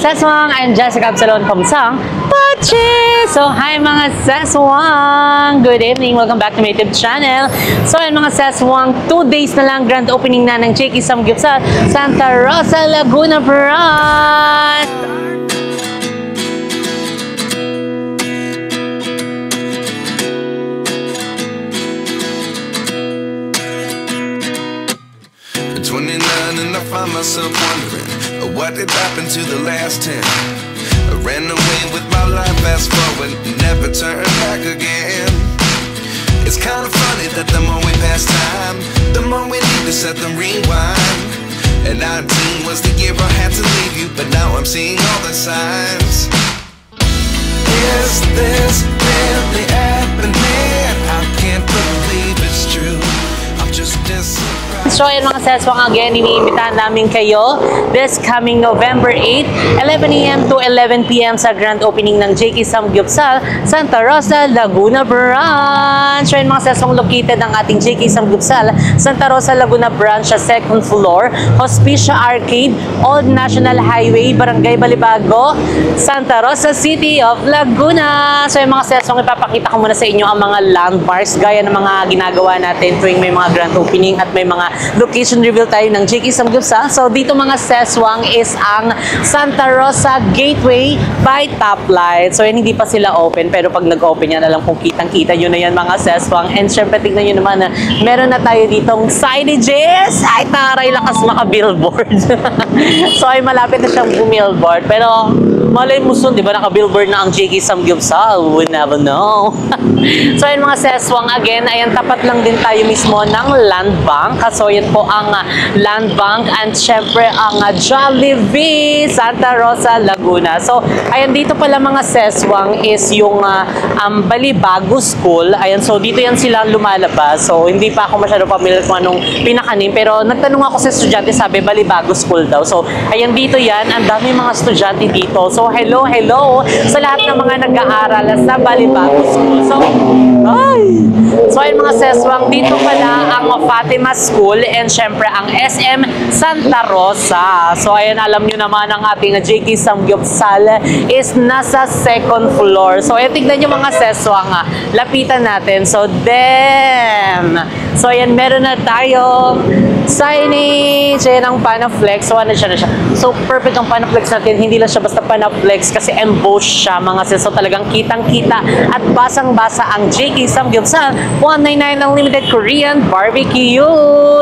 Seswang, I'm Jessica Absalon from Sang Pachi! So, hi mga Seswang! Good evening! Welcome back to my YouTube channel. So, yan mga Seswang, 2 days na lang grand opening na ng JK Samgyupsal Santa Rosa, Laguna branch! At 29 and I find myself wondering what did happen to the last 10? I ran away with my life, fast forward, never turn back again. It's kind of funny that the more we pass time, the more we need to set the rewind. And 19 was the year I had to leave you, but now I'm seeing all the signs. Is this really happening? I can't believe it's true. I'm just surprised. So, ayan mga Seswang, again, iniimbitahan namin kayo this coming November 8, 11 AM to 11 PM sa grand opening ng JK Samgyupsal Santa Rosa, Laguna branch. So, ayan mga Seswang, located ang ating JK Samgyupsal Santa Rosa, Laguna branch sa 2nd floor, Hospicia Arcade, Old National Highway, Barangay Balibago, Santa Rosa City of Laguna. So, ayan mga Seswang, ipapakita ko muna sa inyo ang mga landmarks gaya ng mga ginagawa natin tuwing may mga grand opening at may mga location reveal tayo ng JK Samgyupsal. So dito mga Seswang is ang Santa Rosa Gateway by Toplight. So yan, hindi pa sila open, pero pag nag-open yan, alam kung kitang-kita nyo na yan mga Seswang. And syempre tignan nyo naman na meron na tayo ditong signages. Ay taray, lakas maka-billboard. So ay malapit na siyang bumillboard. Pero malay mo soon, di ba, naka-billboard na ang JK Samgyupsal. We never know. So ayun mga Seswang, again, ayan, tapat lang din tayo mismo ng Land Bank. So yan po ang Land Bank and syempre ang Jollibee Santa Rosa, Laguna. So ayan, dito pala mga Seswang is yung Balibago School. Ayan, so dito yan sila lumalabas. So hindi pa ako masyado familiar kung anong pinakanim, pero nagtanong ako sa estudyante, sabi Balibago School daw. So ayan, dito yan, ang dami mga estudyante dito. So hello sa lahat ng mga nag-aaral sa Balibago School. So ayun mga Seswang, dito pala ang Fatima School and syempre ang SM Santa Rosa. So ayan, alam nyo naman ang ating JK Samgyupsal is nasa 2nd floor. So ayan, tignan nyo mga Seswang, lapitan natin. So ayan, meron na tayong signage. Ayan ang Panaflex. So ano siya na siya. So perfect ang Panaflex natin. Hindi lang siya basta Panaflex kasi embossed siya mga Seswang. So talagang kitang-kita at basang-basa ang JK Samgyupsal 199 Unlimited Korean Barbecue.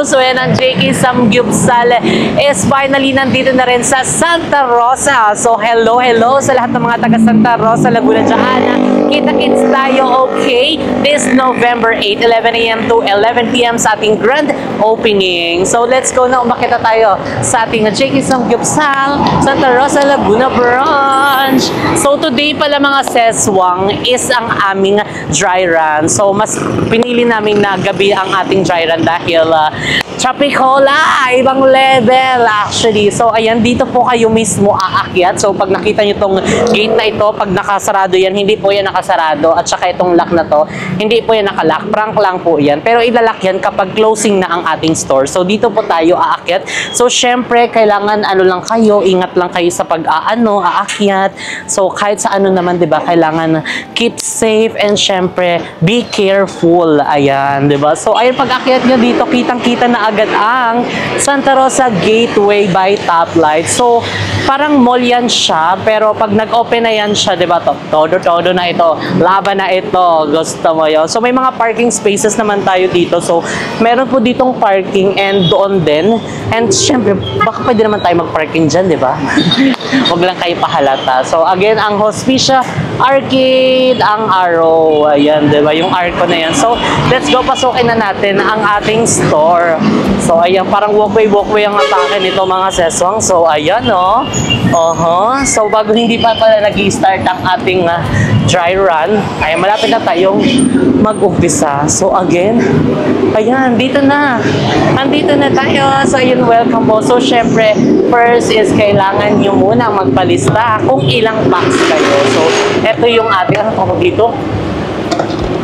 So yan, ang JK Samgyupsal is finally nandito na rin sa Santa Rosa. So hello sa lahat ng mga taga Santa Rosa, Laguna dyan. Kita-kits tayo, okay? This November 8, 11 AM to 11 PM sa ating grand opening. So let's go na, umakita tayo sa ating JK Samgyupsal Santa Rosa, Laguna branch. So today pala mga Seswang is ang aming dry run. So mas pinili namin na gabi ang ating dry run dahil Tropicola, ibang level actually. So ayan, dito po kayo mismo aakyat. So pag nakita nyo tong gate na ito, pag nakasarado yan, hindi po yan nakasarado. At saka itong lock na to, hindi po yan nakalock. Prank lang po yan. Pero ilalak yan kapag closing na ang ating store. So dito po tayo aakyat. So syempre, kailangan ano lang kayo, ingat lang kayo sa aakyat. So kahit sa ano naman, 'di ba? Kailangan keep safe and syempre be careful. Ayan, 'di ba? So ayun, pag aakyat nyo dito, kitang-kita na agad ang Santa Rosa Gateway by Toplight. So parang mall yan siya, pero pag nag-open na yan siya, 'di ba? Todo na ito. Laban na ito. Gusto mo 'yon. So may mga parking spaces naman tayo dito. So meron po ditong parking and doon din. And syempre, baka pwede naman tayo mag-parking dyan, di ba? Huwag lang kayo pahalata. So again, ang Hospicia Arcade, ang Arrow. Ayan, di ba? Yung arco na yan. So let's go, pasukin na natin ang ating store. So, ayan, parang walkway ang atake nito mga seswang. So, ayan, oh. So, bago hindi pa pala nag-i-start ang ating dry run, ay malapit na tayong mag-umpisa. So, again, ayan, dito na. Andito na tayo. So, ayun, welcome po. So, syempre, first is kailangan nyo muna magpalista kung ilang packs kayo. So, eto yung ating, dito?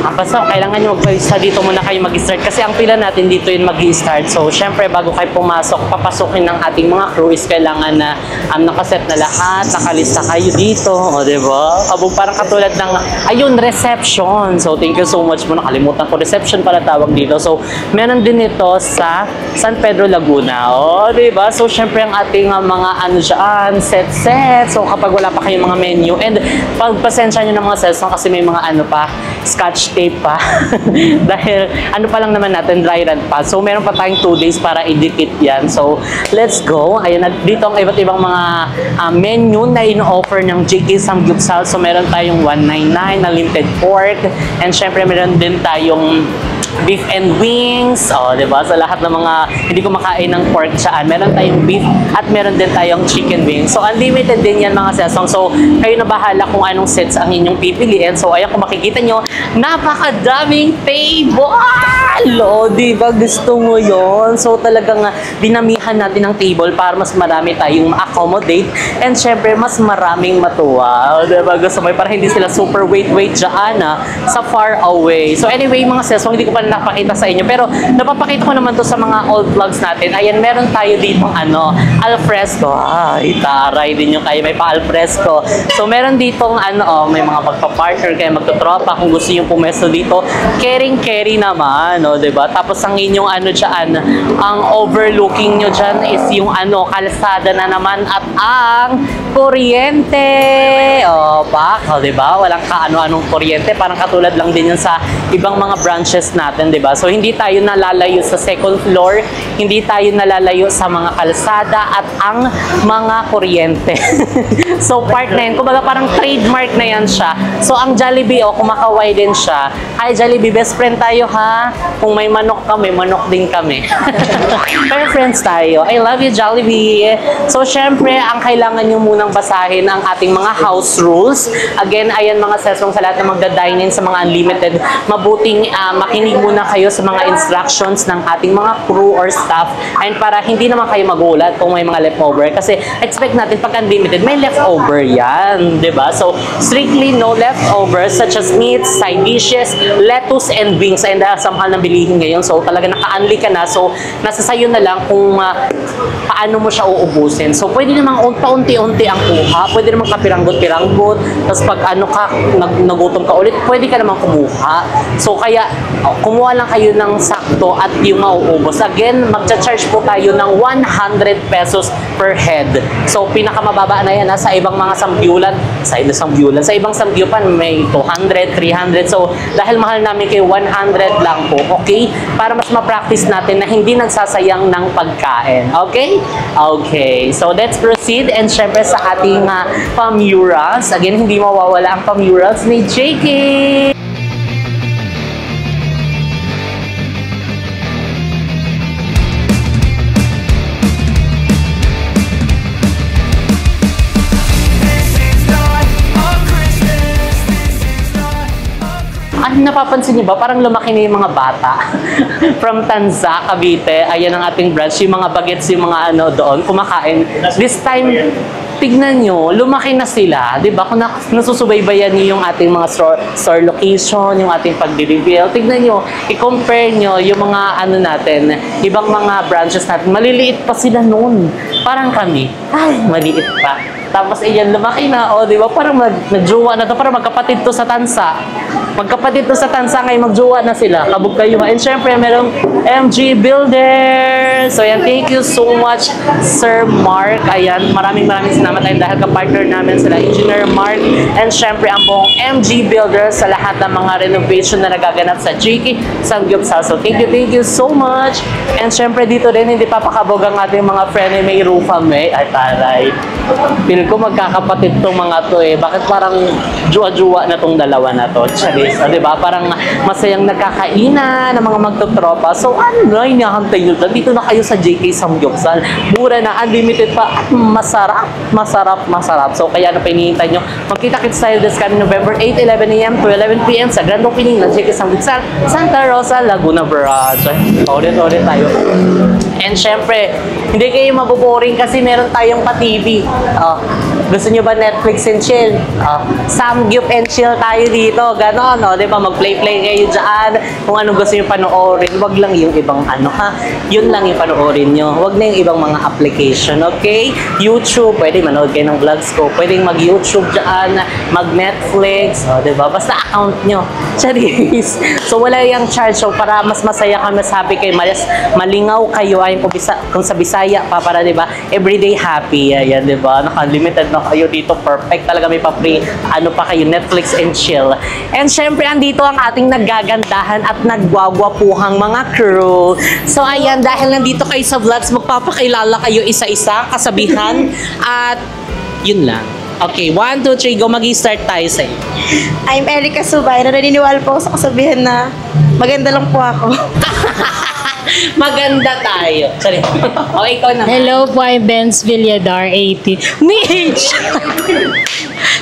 Basta kailangan nyo magpalista dito muna kayo mag-start kasi ang pila natin dito yung mag-i-start. So, syempre, bago kayo pumasok, papasukin ng ating mga crew is kailangan na nakaset na lahat, nakalista kayo dito. O, diba? Kabog parang katulad ng, ayun, reception. So, thank you so much mo. Nakalimutan ko. Reception pala tawag dito. So, meron din ito sa San Pedro, Laguna. O, diba? So, syempre, ang ating mga set. So, kapag wala pa kayong mga menu, and pagpasensya nyo ng mga sets kasi may mga scotch tape pa. Dahil pa lang naman natin, dry run pa. So, meron pa tayong 2 days para idikit yan. So, let's go. Ayan, dito ang iba't ibang mga menu na in-offer ng JK Samgyupsal. So, meron tayong 199 na limited pork. And syempre, meron din tayong beef and wings. O, diba? Sa lahat ng mga hindi kumakain ng pork saan, meron tayong beef at meron din tayong chicken wings. So, unlimited din yan mga sesong. So, kayo na bahala kung anong sets ang inyong pipiliin. So, ayan, kung makikita nyo, napakadaming table! O, diba? Gusto mo yon. So, talagang dinamihan natin ang table para mas marami tayong ma-accommodate and syempre, mas maraming matuwa. O, diba? Gusto mo, para hindi sila super wait dyan sa far away. So, anyway, mga sesong, hindi ko pa napakita sa inyo. Pero, napapakita ko naman to sa mga old vlogs natin. Ayan, meron tayo dito alfresco. Itaray din yung kayo. May pa-alfresco. So, meron ditong may mga magpa-partner kayo, magtutropa. Kung gusto yung pumesto dito, caring naman. Diba? Tapos, ang inyong dyan, ang overlooking nyo dyan is yung kalsada na naman at ang kuryente. Diba? Walang anong kuryente. Parang katulad lang din yun sa ibang mga branches natin, diba? So, hindi tayo nalalayo sa second floor, hindi tayo nalalayo sa mga kalsada at ang mga kuryente. So, part na yun. Kumbaga, parang trademark na yan siya. So, ang Jollibee, kumakaway din siya. Hi, Jollibee, best friend tayo, ha? Kung may manok ka, may manok din kami. Pero friends tayo. I love you, Jollibee. So, syempre, ang kailangan nyo munang basahin ang ating mga house rules. Again, ayan mga sesong sa lahat na magda-dine-in sa mga unlimited, mabuting makinig muna kayo sa mga instructions ng ating mga crew or staff and para hindi naman kayo magulat kung may mga leftover kasi expect natin pag unlimited may leftover yan, diba? So strictly no leftovers such as meat, side dishes, lettuce and wings and sa mahal ng bilihin ngayon, so talaga naka-unli ka na, so nasa sayo na lang kung paano mo siya uubusin. So pwede namang paunti-unti ang kuha, pwede namang kapiranggot-piranggot, tapos pag nagutom ka ulit, pwede ka namang kumuha. So kaya kumuha lang kayo ng sakto at yung mauubos. Again, magcha-charge po tayo ng 100 pesos per head. So, pinakamababa na yan sa ibang mga samgyulan. Sa ibang samgyupan may 200, 300. So, dahil mahal namin kayo, 100 lang po. Okay? Para mas ma-practice natin na hindi nagsasayang ng pagkain. Okay? Okay. So, let's proceed. And syempre sa ating pamurals. Again, hindi mawawala ang pamurals ni JK. Napapansin niyo ba? Parang lumaki na yung mga bata. From Tanza, Cavite. Ayan ang ating branch. Yung mga bagets, yung mga doon, kumakain. This time, tignan nyo, lumaki na sila. Diba? Kung nasusubaybayan niyo yung ating mga store location, yung ating pag-reveal, tignan nyo, i-compare nyo yung mga natin, ibang mga branches natin. Maliliit pa sila noon. Parang kami. Ay, maliit pa. Tapos, ayan, lumaki na. O, di ba? Parang nagjowa na to. Parang magkapatid to sa Tansa. Magkapatid to sa Tansa. Ngayon, magjowa na sila. Kabog kayo. And syempre, merong MG Builder. So, ayan, thank you so much, Sir Mark. Ayan, maraming salamat tayo dahil ka-partner namin sila, Engineer Mark. And syempre, ang buong MG Builder sa lahat ng mga renovation na nagaganap sa JK Samgyupsal. So, thank you so much. And syempre, dito rin, hindi papakabog ang ating mga friend ay may rufa may. Ay, taray. feel ko magkakapatid tong mga to eh. Bakit parang juwa-juwa na tong dalawa na to? Charis, di ba? Parang masayang nagkakainan ng mga magtotropa. So ano na, inahantay nyo dyan. Dito na kayo sa JK Samgyupsal. Mura na, unlimited pa, at masarap, masarap, masarap. So kaya ano pa hinihintay nyo? Magkita-kits tayo this coming November 8, 11 a.m. to 11 p.m. sa grand opening ng JK Samgyupsal, Santa Rosa, Laguna Barrage. Ulit-ulit tayo. And syempre, hindi kayo maboboring kasi meron tayong pa-TV. Gusto nyo ba Netflix and chill? Samgyup and chill tayo dito. Ganon, no? Di ba? Mag-play-play kayo dyan. Kung anong gusto nyo panoorin. Wag lang yung ibang ano, ha? Yun lang yung panoorin nyo. Wag na yung ibang mga application, okay? YouTube, pwede manood kayo ng vlogs ko. Pwedeng mag-YouTube dyan, mag-Netflix, di ba? Basta account nyo. Charis. So, wala yung charge. So, para mas masaya ka, mas happy kayo, mas malingaw kayo, ayon kung sa Bisaya pa, para, di ba? Everyday happy. Ayan, di ba? Naka-limited na kayo dito. Perfect talaga. May pa-free, ano pa kayo, Netflix and chill. And syempre, andito ang ating naggagandahan at nagwagwapuhang mga crew. So, ayan, dahil nandito kayo sa vlogs, magpapakilala kayo isa-isa, kasabihan, at yun lang. Okay, 1, 2, 3, go. Mag-i-start tayo sa iyo. I'm Erica Subay, na naniniwala po ako sa kasabihan na maganda lang po ako. Maganda tayo. Sorry. Okay, ikaw na. Hello po, I'm Benz Villadar, 80. Mitch!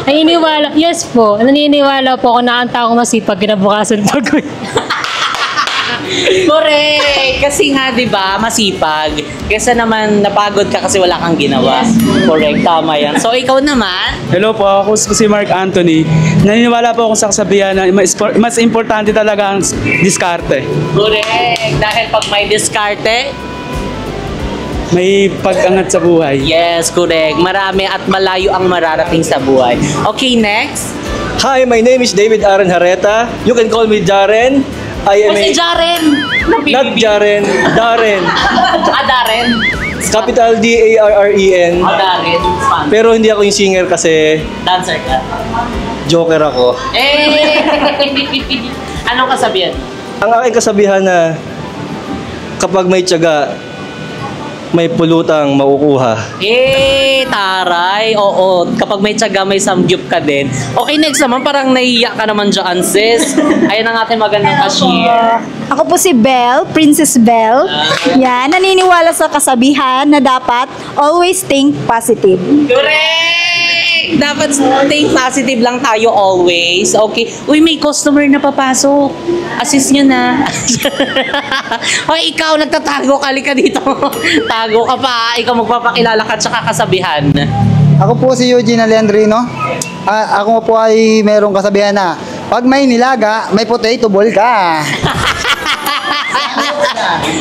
Naniniwala, yes po, naniniwala po ako na ang taong masipag kinabukasan pagod. Correct! Kasi nga, di ba, masipag. Kesa naman napagod ka kasi wala kang ginawa. Correct, tama yan. So, ikaw naman? Hello po, ako si Mark Anthony. Naniniwala po ako sa kasabihan na mas importante talaga ang diskarte. Correct! Dahil pag may diskarte, May pag-angat sa buhay. yes, correct. Marami at malayo ang mararating sa buhay. Okay, next. Hi, my name is David Aaron Hareta. You can call me Jaren. I am Si Jaren! not Jaren, Darren. Darren. Capital D-A-R-R-E-N. Darren. Fun. Pero hindi ako yung singer kasi Dancer ka. joker ako. Eh! Anong kasabihan? Ang aking kasabihan na kapag may tiyaga, may pulutang makukuha. Eh, taray. Oo, kapag may tiyaga, may samgyup ka din. Okay, next naman, parang nahiya ka naman dyan, sis. Ayan ang ating magandang cashier. Ako po si Belle, Princess Belle. Yan, naniniwala sa kasabihan na dapat always think positive. Correct! Dapat think positive lang tayo always. Okay. Uy, may customer na papasok. Assist nyo na. Hoy, ikaw, nagtatago ka. Halika dito. Tago ka pa. Ikaw magpapakilala ka at saka kasabihan. Ako po si Eugene Alendrino. Ako po ay merong kasabihan na pag may nilaga, may potato ball ka.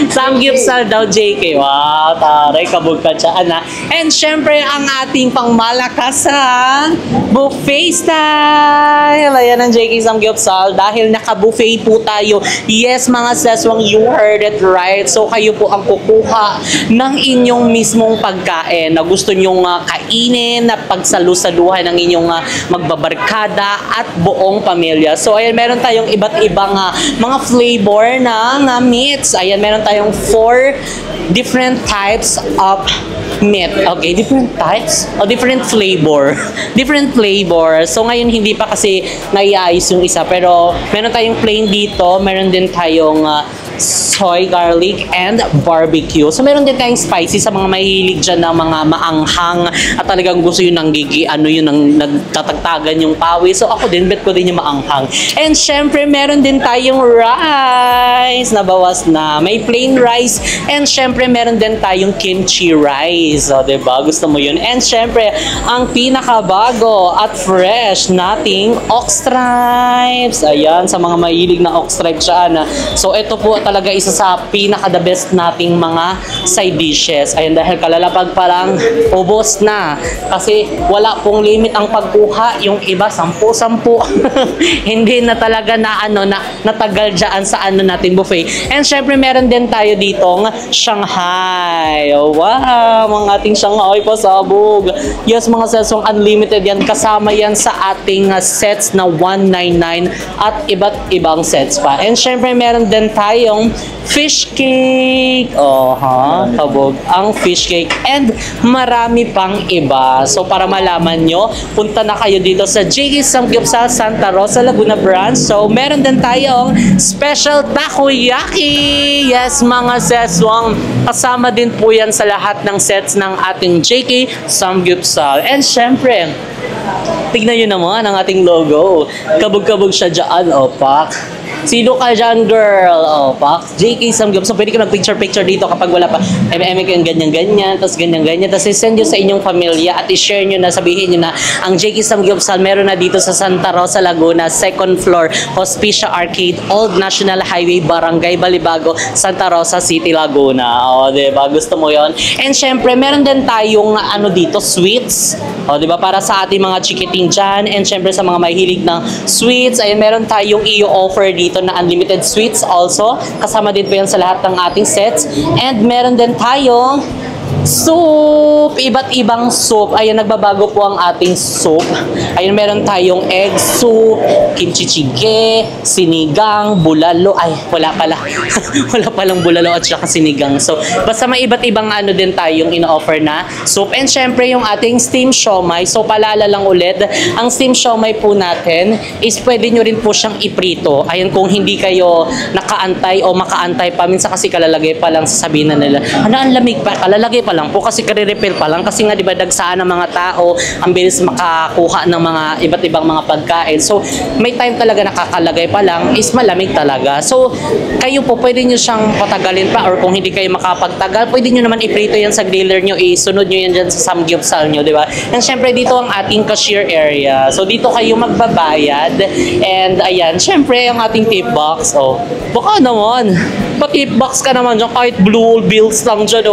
Samgyupsal daw, JK. Wow, taray, kabog ka dyan, ha? And syempre, ang ating pangmalakasan, buffet style. Ayan ang JK Samgyupsal. Dahil naka-buffet po tayo. Yes, mga seswang, you heard it right. So, kayo po ang kukuha ng inyong mismong pagkain na gusto nyong kainin, na pagsalusaluhan ng inyong magbabarkada at buong pamilya. So, ayan, meron tayong iba't ibang mga flavor ng meats. Ayan, meron tayong 4 different types of meat. Okay, different types o different flavor. Different flavor. So ngayon hindi pa kasi naiayos yung isa, pero meron tayong plain dito, meron din tayong soy, garlic, and barbecue. So meron din tayong spicy sa mga mahilig dyan ng mga maanghang at talagang gusto yun ng nagtatagtagan yung pawis. So ako din, bet ko din yung maanghang. And syempre, meron din tayong rice na bawas na. May plain rice and syempre, meron din tayong kimchi rice. O, diba? Gusto mo yun. And syempre, ang pinakabago at fresh nating ox stripes. Ayan, sa mga mahilig na ox stripes dyan. So ito po talaga isa sa pinaka-the best nating mga side dishes. Ayan, dahil kalalapag parang ubos na. Kasi wala pong limit ang pagkuha. Yung iba, 10. Hindi na talaga na natagal dyan sa nating buffet. And syempre, meron din tayo ditong Shanghai. Oh, wow! Mga ating Shanghai pasabog. Yes, mga sesong unlimited yan. Kasama yan sa ating sets na 199 at iba't ibang sets pa. And syempre, meron din tayong tayong fish cake. Kabog ang fish cake. And marami pang iba. So para malaman nyo, punta na kayo dito sa JK Samgyupsal Santa Rosa Laguna Branch. So meron din tayong special takoyaki. Yes, mga seswang. Kasama din po yan sa lahat ng sets ng ating JK Samgyupsal. And syempre, tignan nyo naman ang ating logo. Kabog-kabog siya dyan, Pak. Sino ka dyan, girl? Pak. JK Samgyupsal. So, pwede ka mag-picture-picture dito kapag wala pa. Yung ganyan-ganyan, tapos ganyan-ganyan. Tapos send nyo sa inyong pamilya at i-share nyo na, sabihin nyo na ang JK Samgyupsal meron na dito sa Santa Rosa, Laguna, 2nd floor, Hospicia Arcade, Old National Highway, Barangay Balibago, Santa Rosa City, Laguna. Diba? Gusto mo yon? And syempre, meron din tayong dito, sweets. Diba? Para sa ating mga chikiting dyan. And syempre, sa mga mahilig ng sweets, ayun, meron tayong i-offer dito na unlimited sweets also. Kasama din po yan sa lahat ng ating sets. And meron din tayong soup, iba't ibang soup. Ayun, nagbabago po ang ating soup. Ayun, meron tayong egg soup, kimchi jjigae, sinigang, bulalo. Ay, wala pala. Wala palang bulalo at saka sinigang. So, basta may iba't ibang din tayong ino-offer na soup. And syempre, yung ating steam siomai. So, palala lang ulit, ang steam siomai po natin is pwede nyo rin po siyang iprito. Ayun, kung hindi kayo nakaantay o makaantay pa, minsan kasi kalalagay pa lang, sasabihin na nila, ang lamig pa, kalalagay pa lang po kasi kare-refill pa lang kasi nga 'di ba dagsaan ng mga tao, ang bilis makakuha ng mga iba't ibang mga pagkain. So may time talaga nakakalagay pa lang is malamig talaga. So kayo po pwede niyo siyang patagalin pa or kung hindi kayo makapagtagal, pwede niyo naman iprito yan sa griller niyo, isunod niyo yan diyan sa samgyupsal niyo, 'di ba? And syempre dito ang ating cashier area. So dito kayo magbabayad and ayan, syempre ang ating tip box. Baka naman pa-tip box ka naman dyan, kahit blue bills lang dyan,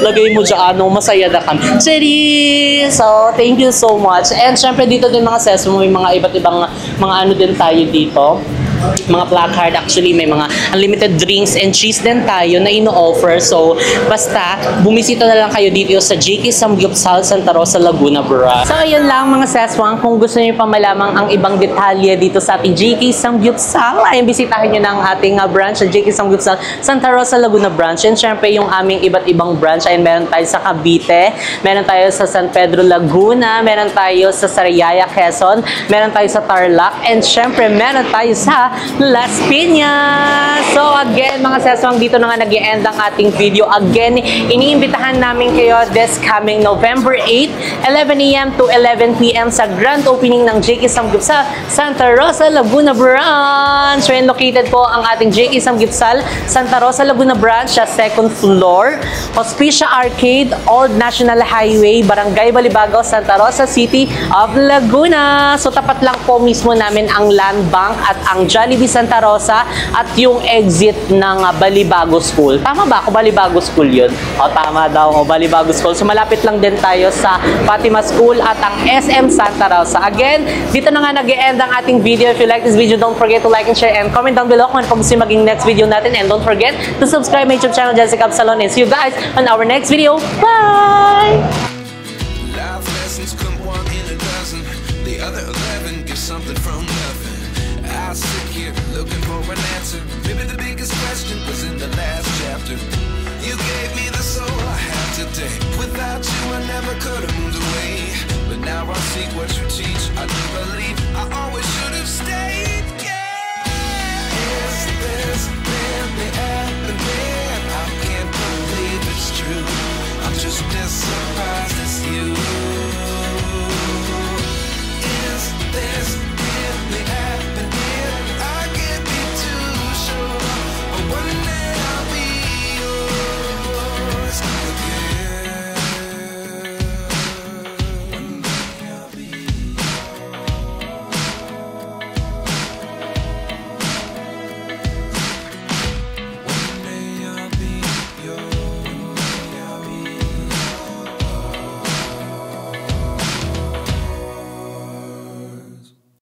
lagay mo dyan, masaya na kami. Cheers! So, thank you so much. And syempre dito din mga sesmo, may mga iba't ibang mga din tayo dito. Mga placard, actually may mga unlimited drinks and cheese din tayo na ino-offer. So, basta bumisita na lang kayo dito sa JK Samgyupsal Santa Rosa Laguna Branch. So, ayun lang mga seswang. Kung gusto niyo pa malamang ang ibang detalye dito sa ating JK Samgyupsal, ay bisitahin niyo na ang ating branch sa JK Samgyupsal Santa Rosa Laguna Branch. And syempre yung aming iba't ibang branch ay meron tayo sa Cavite, meron tayo sa San Pedro Laguna, meron tayo sa Sariaya, Quezon, meron tayo sa Tarlac, and syempre meron tayo sa Las Piñas. So again, mga seswang, dito na nga nag-i-end ang ating video. Again, iniimbitahan namin kayo this coming November 8, 11 a.m. to 11 p.m. sa grand opening ng JK Samgyupsal Santa Rosa Laguna Branch. When located po ang ating JK Samgyupsal Santa Rosa Laguna Branch sa 2nd floor, Hospicia Arcade, Old National Highway, Barangay Balibago, Santa Rosa City of Laguna. So tapat lang po mismo namin ang Land Bank at ang Jollibee Santa Rosa at yung exit ng Balibago School. Tama ba ako? Balibago School yun? Tama daw. Balibago School. So malapit lang din tayo sa Fatima School at ang SM Santa Rosa. Again, dito na nga nag-e-end ang ating video. If you like this video, don't forget to like and share and comment down below kung ano pa gusto yung maging next video natin. And don't forget to subscribe my YouTube channel, Jessica Absalon. And see you guys on our next video. Bye! Life lessons come one in a dozen. The other 11 get something from nothing. I sit here looking for an answer. Maybe the biggest question was in the last chapter. You gave me the soul I have today. Without you I never could have moved away. But now I see what you teach. I do believe I always should have stayed. Yeah. Is this really happening? I can't believe it's true. I'm just as